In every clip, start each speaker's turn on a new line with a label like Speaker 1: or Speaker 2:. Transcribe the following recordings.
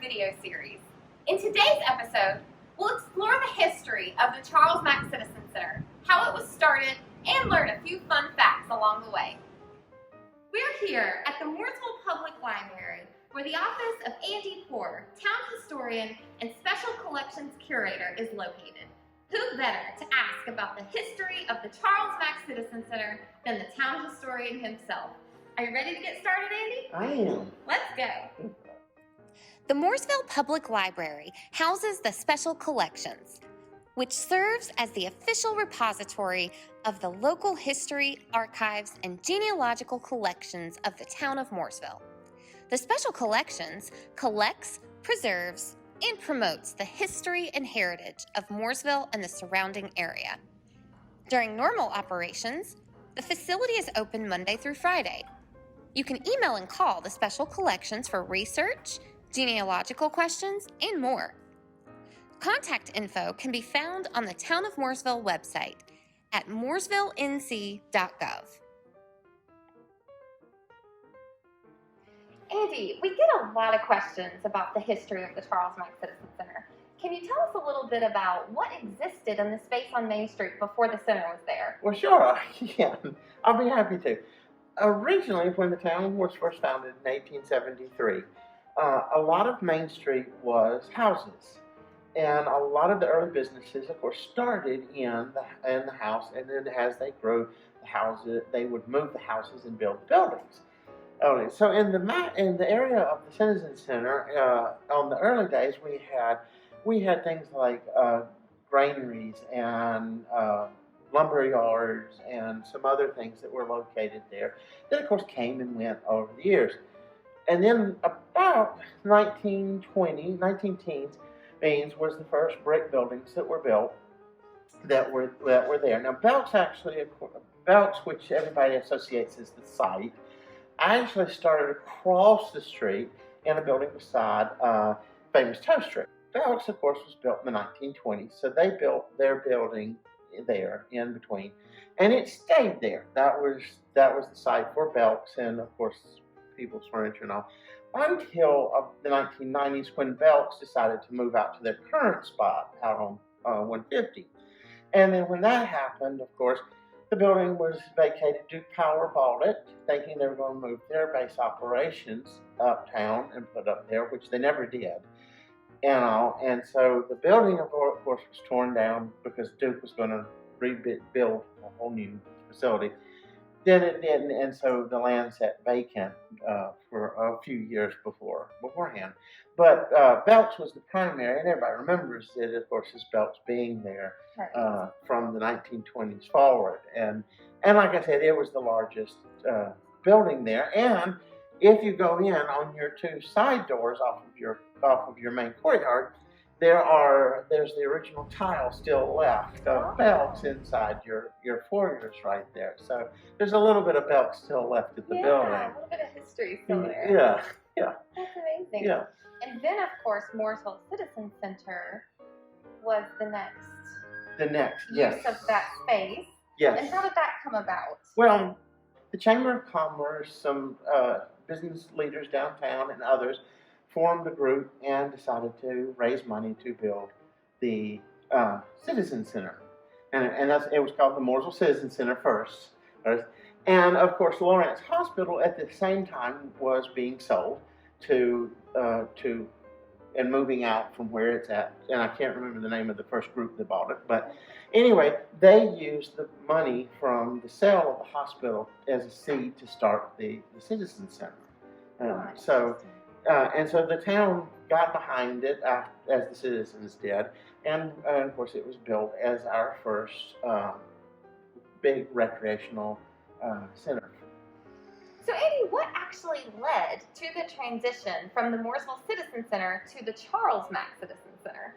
Speaker 1: video series. In today's episode, we'll explore the history of the Charles Mack Citizen Center, how it was started, and learn a few fun facts along the way. We're here at the Mooresville Public Library, where the office of Andy Poor, Town Historian and Special Collections Curator, is located. Who better to ask about the history of the Charles Mack Citizen Center than the town historian himself? Are you ready to get started, Andy?
Speaker 2: I am.
Speaker 1: Let's go. The Mooresville Public Library houses the Special Collections, which serves as the official repository of the local history, archives, and genealogical collections of the town of Mooresville. The Special Collections collects, preserves, and promotes the history and heritage of Mooresville and the surrounding area. During normal operations, the facility is open Monday through Friday. You can email and call the Special Collections for research, genealogical questions, and more. Contact info can be found on the Town of Mooresville website at mooresvillenc.gov. Andy, we get a lot of questions about the history of the Charles Mack Citizen Center. Can you tell us a little bit about what existed in the space on Main Street before the center was there?
Speaker 2: Well, sure. Yeah, I'll be happy to. Originally, when the town was first founded in 1873, a lot of Main Street was houses. And a lot of the early businesses, of course, started in the house, and then as they grew the houses, they would move the houses and build buildings. So in the area of the Citizen Center, on the early days, we had things like granaries and lumber yards and some other things that were located there that, of course, came and went over the years. And then about 19teens was the first brick buildings that were built that were there. Now, Belk's, which everybody associates as the site, actually started across the street in a building beside famous toaster. Belk's, of course, was built in the 1920s, so they built their building there in between, and it stayed there. That was the site for Belk's and, of course, People's Furniture and all, until the 1990s when Belk's decided to move out to their current spot out on 150. And then when that happened, of course, the building was vacated. Duke Power bought it, thinking they were going to move their base operations uptown and put up there, which they never did. And so the building, of course, was torn down because Duke was going to rebuild a whole new facility. Then it didn't, and so the land sat vacant for a few years beforehand. But Belk's was the primary, and everybody remembers it, of course, as Belk's being there from the 1920s forward. And like I said, it was the largest building there. And if you go in on your two side doors off of your main courtyard, there's the original tile still left of Belk's inside your foyers right there. So there's a little bit of Belk's still left at the building.
Speaker 1: Yeah, a little bit of history still there.
Speaker 2: Yeah.
Speaker 1: That's amazing.
Speaker 2: Yeah.
Speaker 1: And then, of course, Mooresville Citizen Center was the next
Speaker 2: yes.
Speaker 1: use of that space.
Speaker 2: Yes.
Speaker 1: And how did that come about?
Speaker 2: Well, the Chamber of Commerce, some business leaders downtown and others formed a group and decided to raise money to build the Citizen Center. And it was called the Mooresville Citizen Center first. And, of course, Lawrence Hospital at the same time was being sold to and moving out from where it's at. And I can't remember the name of the first group that bought it. But anyway, they used the money from the sale of the hospital as a seed to start the Citizen Center. And so the town got behind it as the citizens did, and of course it was built as our first big recreational center.
Speaker 1: So Andy, what actually led to the transition from the Mooresville Citizen Center to the Charles Mack Citizen Center?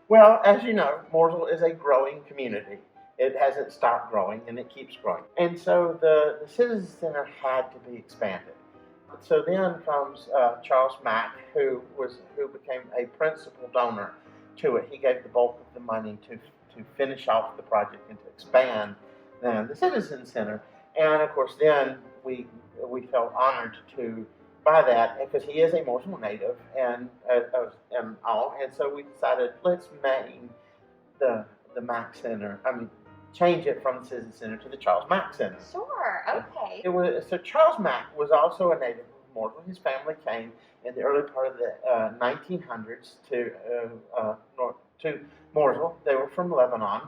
Speaker 2: Well, as you know, Mooresville is a growing community. It hasn't stopped growing, and it keeps growing. And so the Citizen Center had to be expanded. So then comes Charles Mack, who became a principal donor to it. He gave the bulk of the money to finish off the project and to expand the Citizen Center. And of course, then we felt honored to by that because he is a Mooresville native and all, and so we decided let's name the Mack Center. I mean, change it from the Citizen Center to the Charles Mack Center.
Speaker 1: Sure. Okay.
Speaker 2: It was so Charles Mack was also a native of Mooresville. His family came in the early part of the 1900s to Mooresville. They were from Lebanon,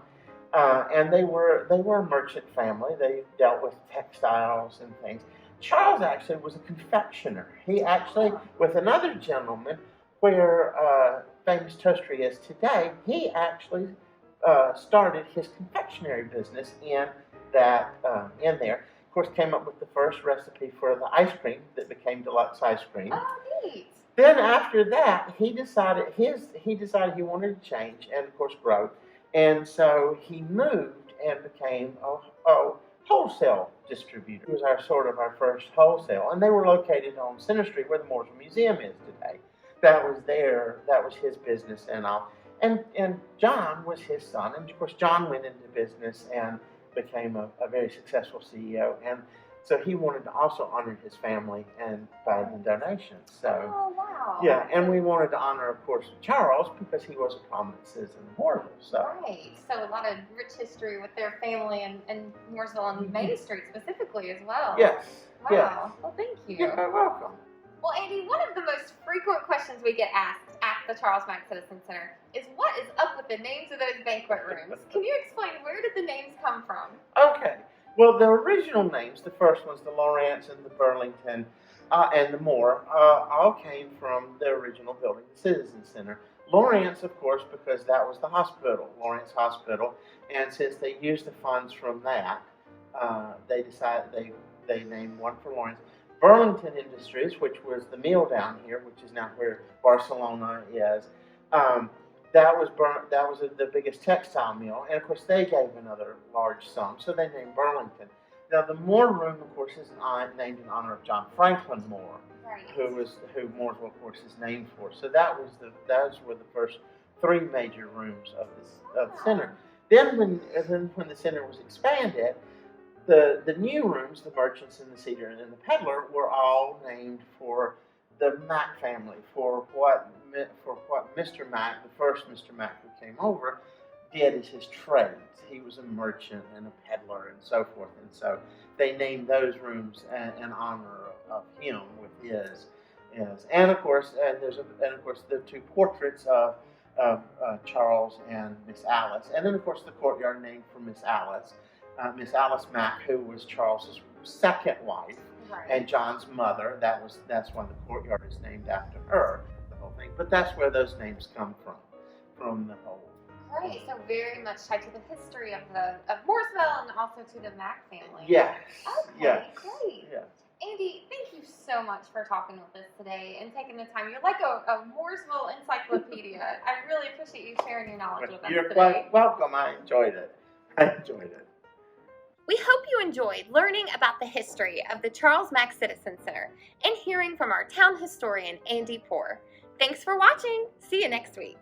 Speaker 2: and they were a merchant family. They dealt with textiles and things. Charles actually was a confectioner. He actually, with another gentleman, where famous toastery is today, he actually started his confectionery business in there. Of course, came up with the first recipe for the ice cream that became deluxe ice cream.
Speaker 1: Oh, neat.
Speaker 2: Then after that, he decided he wanted to change and of course grow, and so he moved and became a wholesale distributor. It was our first wholesale, and they were located on Center Street where the Mooresville Museum is today. That was his business and all. And John was his son, and of course John went into business and became a very successful CEO, and so he wanted to also honor his family and by the donations. So,
Speaker 1: oh, wow.
Speaker 2: Yeah, and we wanted to honor, of course, Charles because he was a prominent citizen of Mooresville. So.
Speaker 1: Right. So a lot of rich history with their family and Mooresville and Main Street specifically as well.
Speaker 2: Yes.
Speaker 1: Wow.
Speaker 2: Yes.
Speaker 1: Well, thank you.
Speaker 2: You're welcome.
Speaker 1: Well, Andy, one of the most frequent questions we get asked at the Charles Mack Citizen Center is what is up with the names of those banquet rooms? Can you explain where did the names come from?
Speaker 2: Okay. Well, the original names, the first ones, the Lawrence and the Burlington and the Moore, all came from the original building, the Citizen Center. Lawrence, of course, because that was the hospital, Lawrence Hospital, and since they used the funds from that, they decided they named one for Lawrence. Burlington Industries, which was the mill down here, which is now where Barcelona is, that was the biggest textile mill, and of course they gave another large sum, so they named Burlington. Now the Moore Room, of course, is named in honor of John Franklin Moore,
Speaker 1: right,
Speaker 2: who Mooresville, of course, is named for. So those were the first three major rooms of the center. Then when the center was expanded, the new rooms, the Merchants and the Cedar and the Peddler, were all named for the Mack family, for what Mr. Mack, the first Mr. Mack who came over, did as his trades. He was a merchant and a peddler and so forth, and so they named those rooms in honor of him with his. And of course, the two portraits of Charles and Miss Alice, and then of course the courtyard named for Miss Alice Mack, who was Charles's second wife.
Speaker 1: right,
Speaker 2: And John's mother. That's why the courtyard is named after her. The whole thing, but that's where those names come from the whole.
Speaker 1: Right. So very much tied to the history of Mooresville and also to the Mack family.
Speaker 2: Yes.
Speaker 1: Okay.
Speaker 2: Yes.
Speaker 1: Great.
Speaker 2: Yes.
Speaker 1: Andy, thank you so much for talking with us today and taking the time. You're like a Mooresville encyclopedia. I really appreciate you sharing your knowledge with us
Speaker 2: You're
Speaker 1: today.
Speaker 2: quite welcome. I enjoyed it.
Speaker 1: We hope you enjoyed learning about the history of the Charles Mack Citizen Center and hearing from our town historian, Andy Poore. Thanks for watching. See you next week.